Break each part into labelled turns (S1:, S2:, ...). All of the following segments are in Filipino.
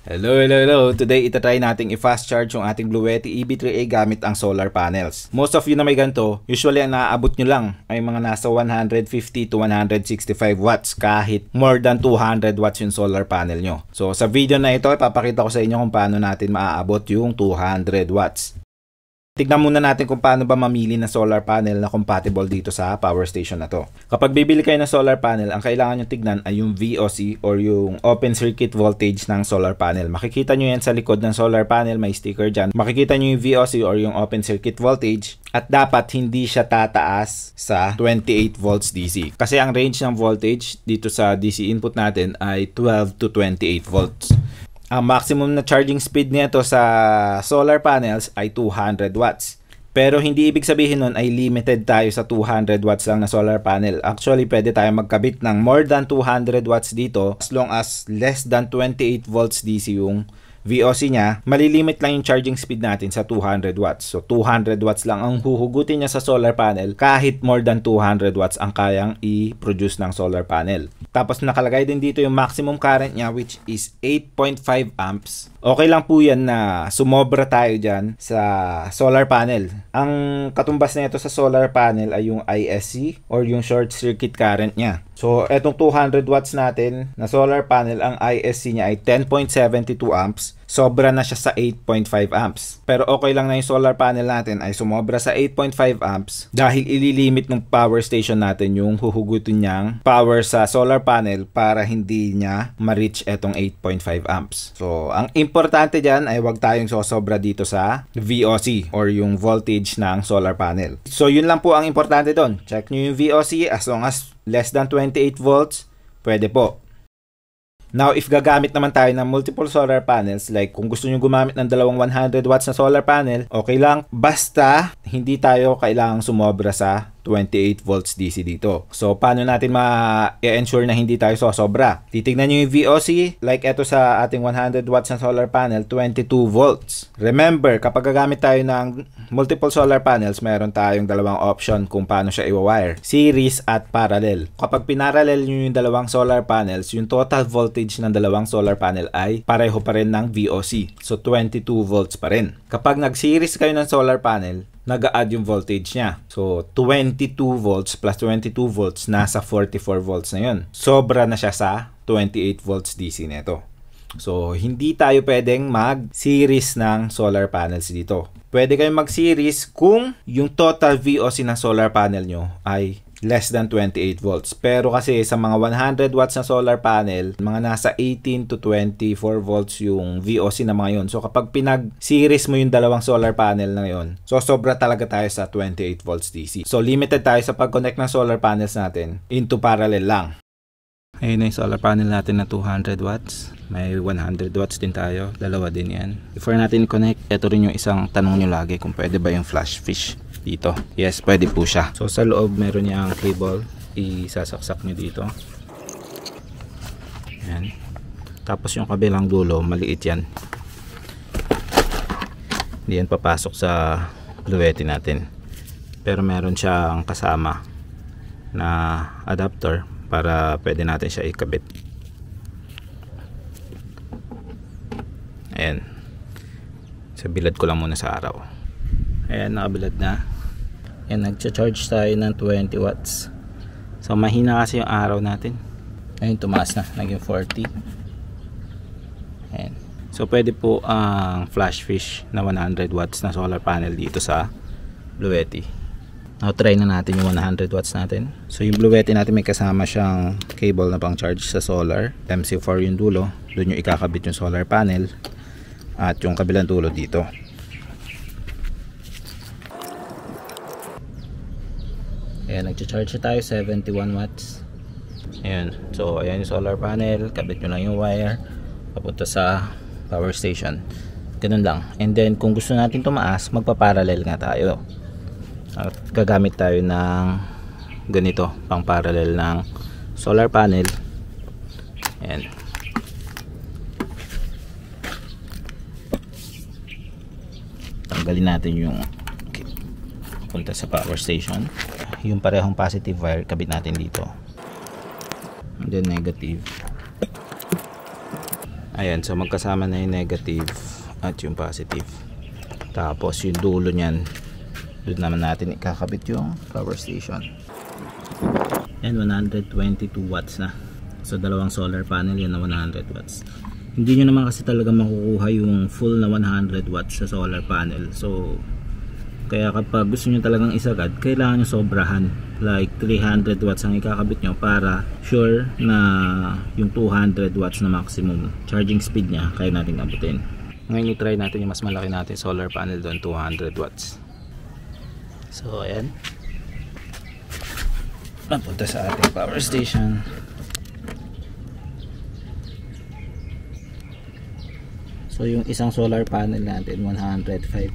S1: Hello. Today, itatry nating i-fast charge yung ating Bluetti EB3A gamit ang solar panels. Most of you na may ganito, usually ang naaabot nyo lang ay mga nasa 150 to 165 watts kahit more than 200 watts yung solar panel nyo. So, sa video na ito, ipapakita ko sa inyo kung paano natin maaabot yung 200 watts. Tignan muna natin kung paano ba mamili ng solar panel na compatible dito sa power station na to. Kapag bibili kayo ng solar panel, ang kailangan nyo tignan ay yung VOC or yung open circuit voltage ng solar panel. Makikita nyo yan sa likod ng solar panel, may sticker dyan. Makikita nyo yung VOC or yung open circuit voltage at dapat hindi siya tataas sa 28 volts DC. Kasi ang range ng voltage dito sa DC input natin ay 12 to 28 volts. Ang maximum na charging speed nito sa solar panels ay 200 watts. Pero hindi ibig sabihin nun ay limited tayo sa 200 watts lang na solar panel. Actually, pwede tayo magkabit ng more than 200 watts dito as long as less than 28 volts DC yung VOC niya. Malilimit lang yung charging speed natin sa 200 watts. So, 200 watts lang ang huhugutin niya sa solar panel kahit more than 200 watts ang kayang i-produce ng solar panel. Tapos nakalagay din dito yung maximum current niya which is 8.5 amps. Okay lang po yan na sumobra tayo dyan sa solar panel. Ang katumbas na ito sa solar panel ay yung ISC or yung short circuit current niya. So, etong 200 watts natin na solar panel, ang ISC niya ay 10.72 amps. Sobra na siya sa 8.5 amps. Pero okay lang na yung solar panel natin ay sumobra sa 8.5 amps dahil ililimit ng power station natin yung huhugutin niyang power sa solar panel para hindi niya ma-reach etong 8.5 amps. So, ang importante dyan ay wag tayong sosobra dito sa VOC or yung voltage ng solar panel. So, yun lang po ang importante doon. Check nyo yung VOC as long as less than 28 volts, pwede po. Now, if gagamit naman tayo ng multiple solar panels, like kung gusto nyo gumamit ng dalawang 100 watts na solar panel, okay lang. Basta, hindi tayo kailangang sumobra sa 28 volts DC dito. So, paano natin ma-ensure na hindi tayo sosobra? Titignan nyo yung VOC, like ito sa ating 100 watts na solar panel, 22 volts. Remember, kapag gagamit tayo ng multiple solar panels, meron tayong dalawang option kung paano siya i-wire. Series at parallel. Kapag pinarallel nyo yung dalawang solar panels, yung total voltage ng dalawang solar panel ay pareho pa rin ng VOC. So, 22 volts pa rin. Kapag nag-series kayo ng solar panel, nag-a-add yung voltage niya. So, 22 volts plus 22 volts, nasa 44 volts na yun. Sobra na siya sa 28 volts DC nito. So, hindi tayo pwedeng mag-series ng solar panels dito. Pwede kayong mag-series kung yung total VOC ng solar panel nyo ay less than 28 volts. Pero kasi sa mga 100 watts na solar panel, mga nasa 18 to 24 volts yung VOC na mga yun. So kapag pinag-series mo yung dalawang solar panel na yun, so sobra talaga tayo sa 28 volts DC. So limited tayo sa pag-connect ng solar panels natin into parallel lang. Ayun na yung solar panel natin na 200 watts. May 100 watts din tayo. Dalawa din yan. Before natin connect, ito rin yung isang tanong nyo lagi kung pwede ba yung flash fish dito. Yes, pwede po siya. So sa loob meron niyang cable, isasaksak nyo dito. Yan. Tapos yung kabilang dulo, maliit yan. Hindi yan papasok sa Bluetti natin. Pero meron siyang kasama na adapter para pwede natin siya ikabit. Ayan. So bilad ko lang muna sa araw. Ayan, nakabilad na. Ayan, nagcha-charge tayo ng 20 watts. So, mahina kasi yung araw natin. Ayun, tumaas na. Naging 40. Ayan. So, pwede po ang flash fish na 100 watts na solar panel dito sa Bluetti. Now, try na natin yung 100 watts natin. So, yung Bluetti natin may kasama siyang cable na pang charge sa solar. MC4 yung dulo. Doon yung ikakabit yung solar panel. At yung kabilang dulo dito. Ayan, nagcha-charge tayo 71 watts. Ayan, so ayan yung solar panel. Kabit nyo lang yung wire papunta sa power station. Ganun lang. And then kung gusto natin tumaas, magpa-parallel nga tayo. At gagamit tayo ng ganito, pang parallel ng solar panel. Ayan. Tanggalin natin yung punta sa power station. Yung parehong positive wire kabit natin dito, and then negative. Ayan, so magkasama na yung negative at yung positive. Tapos yung dulo nyan, doon naman natin ikakabit yung power station. Yan, 122 watts na. So dalawang solar panel yan na 100 watts. Hindi nyo naman kasi talaga makukuha yung full na 100 watts sa solar panel. So kaya kapag gusto nyo talagang isagad, kailangan nyo sobrahan. Like 300 watts ang ikakabit nyo para sure na yung 200 watts na maximum charging speed nya kaya natin abutin. Ngayon i-try natin yung mas malaki natin solar panel doon, 200 watts. So ayan, napunta sa ating power station. So yung isang solar panel natin 105.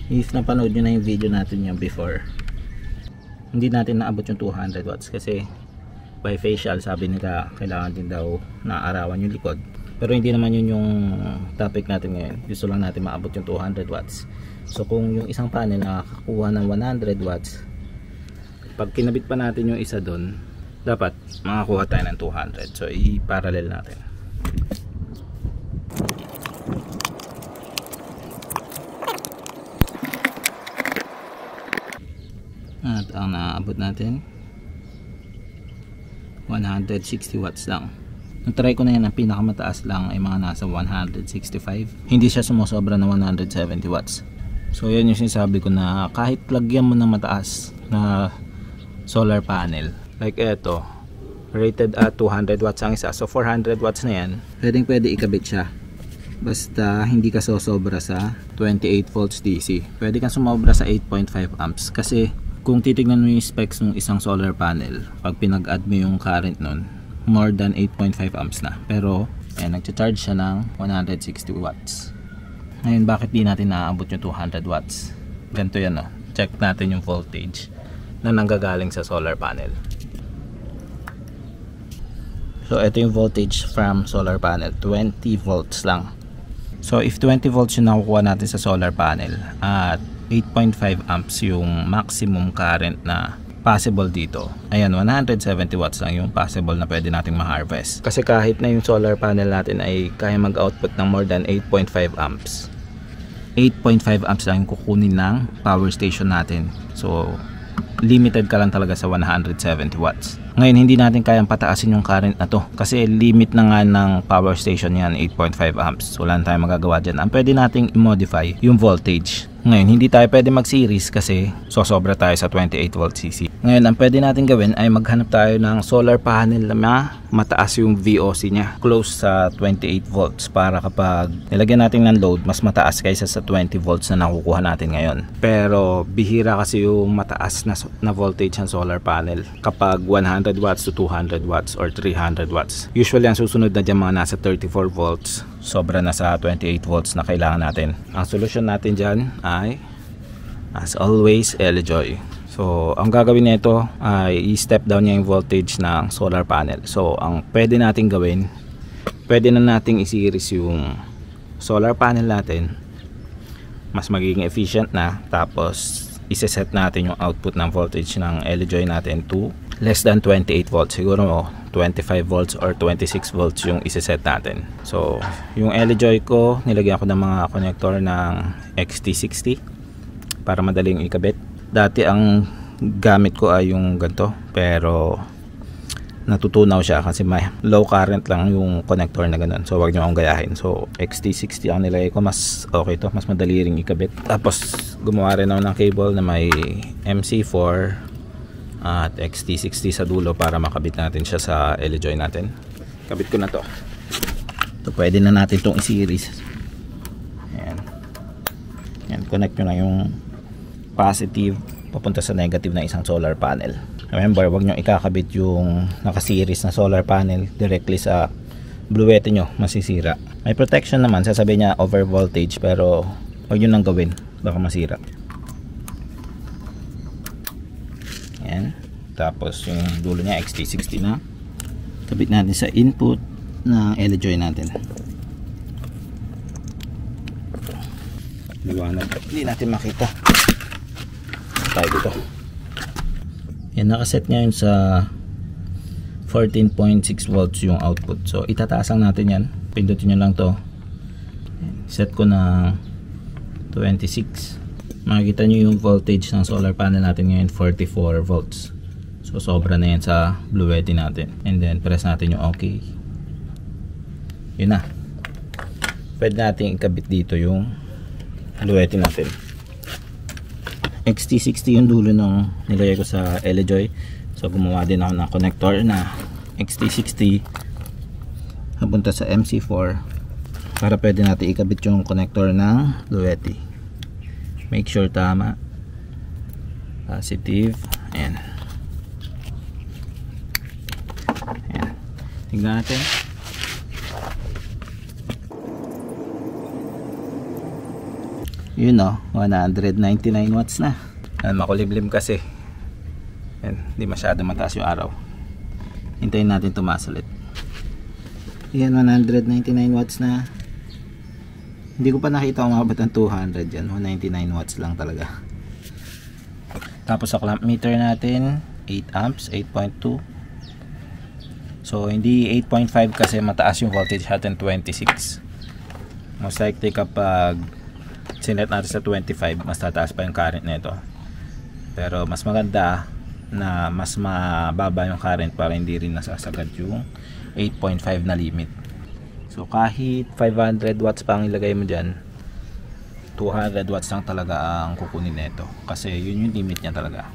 S1: If napanood nyo na yung video natin yung before, hindi natin naabot yung 200 watts kasi bifacial, sabi nila kailangan din daw naarawan yung likod. Pero hindi naman yun yung topic natin ngayon. Gusto lang natin maabot yung 200 watts. So kung yung isang panel nakakakuha ng 100 watts, pag kinabit pa natin yung isa doon, dapat makakuha tayo ng 200. So i-parallel natin. At ang naabot natin 160 watts lang. Nag-try ko na yan, ang pinakamataas lang ay mga nasa 165. Hindi siya sumusobra na 170 watts. So yan yung sinasabi ko na kahit lagyan mo ng mataas na solar panel, like eto, rated at 200 watts ang isa, so 400 watts na yan, pwede ikabit siya. Basta hindi ka sosobra sa 28 volts DC. Pwede kang sumobra sa 8.5 amps kasi kung titignan mo yung specs ng isang solar panel, pag pinag-add mo yung current nun, more than 8.5 amps na. Pero ayan, nag-charge siya ng 160 watts. Ngayon, bakit di natin naaabot yung 200 watts? Ganito yan, no? Check natin yung voltage na nanggagaling sa solar panel. So ito yung voltage from solar panel, 20 volts lang. So if 20 volts yung nakukuha natin sa solar panel at 8.5 amps yung maximum current na possible dito, ayan, 170 watts lang yung possible na pwede nating ma-harvest. Kasi kahit na yung solar panel natin ay kaya mag-output ng more than 8.5 amps, 8.5 amps lang yung kukunin ng power station natin. So limited ka lang talaga sa 170 watts. Ngayon, hindi natin kayang pataasin yung current na to kasi limit na nga ng power station yan, 8.5 amps. Wala na tayong magagawa dyan. Ang pwede nating i-modify yung voltage. Ngayon, hindi tayo pwede mag-series kasi sosobra tayo sa 28 volts CC. Ngayon, ang pwede natin gawin ay maghanap tayo ng solar panel na mataas yung VOC nya, close sa 28 volts, para kapag nilagyan natin ng load, mas mataas kaysa sa 20 volts na nakukuha natin ngayon. Pero bihira kasi yung mataas na voltage ng solar panel kapag 100 watts to 200 watts or 300 watts. Usually ang susunod na dyan mga nasa 34 volts, sobra na sa 28 volts na kailangan natin. Ang solusyon natin dyan ay, as always, Elejoy. So ang gagawin nito ay i-step down niya yung voltage ng solar panel. So ang pwede natin gawin, pwede na nating i-series yung solar panel natin, mas magiging efficient na. Tapos iseset natin yung output ng voltage ng Elejoy natin to less than 28 volts. Siguro 25 volts or 26 volts yung iseset natin. So yung Elejoy ko, nilagyan ko ng mga connector ng XT60 para madaling ikabit. Dati ang gamit ko ay yung ganito, pero natutunaw siya kasi may low current lang yung connector na ganun. So wag nyo akong gayahin. So XT60 ang nilagay ko, mas okay to, mas madali ring ikabit. Tapos gumawa rin ako ng cable na may MC4 at XT60 sa dulo para makabit natin siya sa Elejoy natin. Kabit ko na to. So pwede na natin itong i-series. Ayan. Ayan, connect nyo na yung positive papunta sa negative na isang solar panel. Remember, wag nyo ikakabit yung naka-series na solar panel directly sa bluete nyo, masisira. May protection naman, sasabihin niya over voltage, pero wag nyo nang gawin, baka masira. Ayan. Tapos yung dulo niya XT60 na kabit natin sa input ng Elejoy natin. Liwanag, hindi natin makita tayo dito. Yan, nakaset ngayon sa 14.6 volts yung output. So itataas lang natin yan. Pindutin nyo lang to. Set ko na 26. Makikita nyo yung voltage ng solar panel natin ngayon, 44 volts. So sobra na yan sa Bluetti natin. And then press natin yung OK. Yun na. Pwede natin ikabit dito yung Bluetti natin. XT60 yung dulo ng nilagay ko sa Elejoy. So gumawa din ako ng connector na XT60 papunta sa MC4 para pwede natin ikabit yung connector ng Bluetti. Make sure tama. Positive. Ayan. Ayan. Tignan natin. Yun o, 199 watts na. Makulimlim kasi. Hindi masyado mataas yung araw. Hintayin natin tumaas ulit. Yan, 199 watts na. Hindi ko pa nakita umabot ng 200 yan. 199 watts lang talaga. Tapos sa clamp meter natin 8 amps, 8.2. So hindi 8.5 kasi mataas yung voltage natin, 26. Most likely kapag sinet natin sa 25 mas tataas pa yung current nito. Pero mas maganda na mas mababa yung current para hindi rin nasasagad yung 8.5 na limit. So kahit 500 watts pa ang ilagay mo dyan, 200 watts lang talaga ang kukunin nito kasi yun yung limit niya talaga.